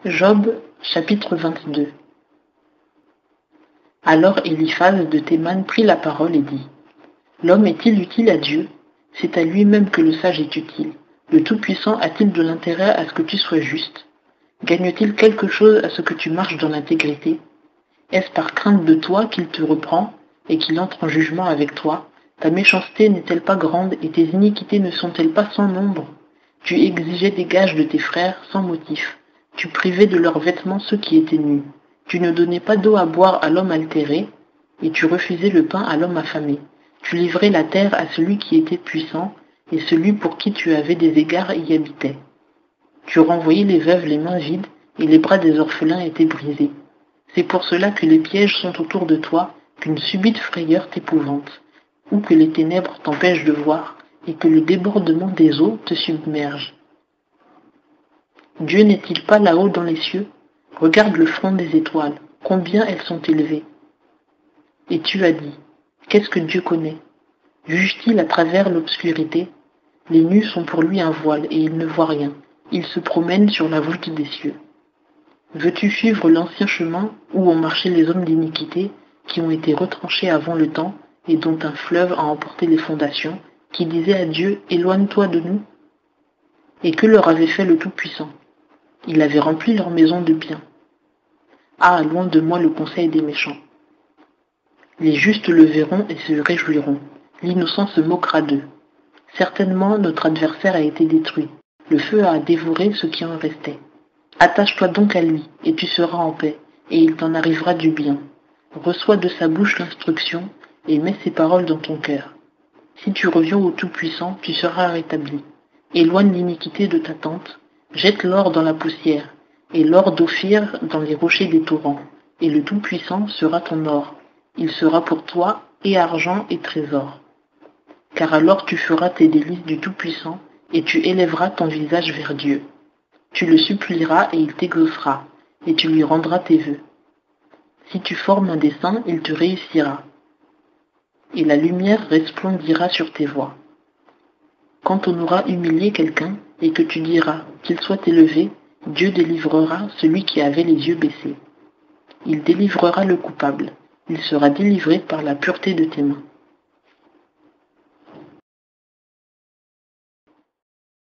Job, chapitre 22. Alors Eliphaz de Théman prit la parole et dit : L'homme est-il utile à Dieu? C'est à lui-même que le sage est utile. Le Tout-Puissant a-t-il de l'intérêt à ce que tu sois juste? Gagne-t-il quelque chose à ce que tu marches dans l'intégrité? Est-ce par crainte de toi qu'il te reprend et qu'il entre en jugement avec toi? Ta méchanceté n'est-elle pas grande et tes iniquités ne sont-elles pas sans nombre? Tu exigeais des gages de tes frères sans motif. Tu privais de leurs vêtements ceux qui étaient nus. Tu ne donnais pas d'eau à boire à l'homme altéré, et tu refusais le pain à l'homme affamé. Tu livrais la terre à celui qui était puissant, et celui pour qui tu avais des égards y habitait. Tu renvoyais les veuves les mains vides, et les bras des orphelins étaient brisés. C'est pour cela que les pièges sont autour de toi, qu'une subite frayeur t'épouvante, ou que les ténèbres t'empêchent de voir, et que le débordement des eaux te submerge. Dieu n'est-il pas là-haut dans les cieux? Regarde le front des étoiles, combien elles sont élevées. Et tu as dit, qu'est-ce que Dieu connaît? Juge-t-il à travers l'obscurité? Les nues sont pour lui un voile, et il ne voit rien. Il se promène sur la voûte des cieux. Veux-tu suivre l'ancien chemin où ont marché les hommes d'iniquité, qui ont été retranchés avant le temps, et dont un fleuve a emporté les fondations, qui disaient à Dieu, éloigne-toi de nous? Et que leur avait fait le Tout-Puissant? Il avait rempli leur maison de biens. Ah, loin de moi le conseil des méchants. Les justes le verront et se réjouiront. L'innocent se moquera d'eux. Certainement, notre adversaire a été détruit. Le feu a dévoré ce qui en restait. Attache-toi donc à lui, et tu seras en paix, et il t'en arrivera du bien. Reçois de sa bouche l'instruction, et mets ses paroles dans ton cœur. Si tu reviens au Tout-Puissant, tu seras rétabli. Éloigne l'iniquité de ta tente, jette l'or dans la poussière, et l'or d'Ophir dans les rochers des torrents, et le Tout-Puissant sera ton or. Il sera pour toi et argent et trésor. Car alors tu feras tes délices du Tout-Puissant, et tu élèveras ton visage vers Dieu. Tu le supplieras et il t'exaucera, et tu lui rendras tes vœux. Si tu formes un dessein, il te réussira, et la lumière resplendira sur tes voies. Quand on aura humilié quelqu'un, et que tu diras qu'il soit élevé, Dieu délivrera celui qui avait les yeux baissés. Il délivrera le coupable, il sera délivré par la pureté de tes mains.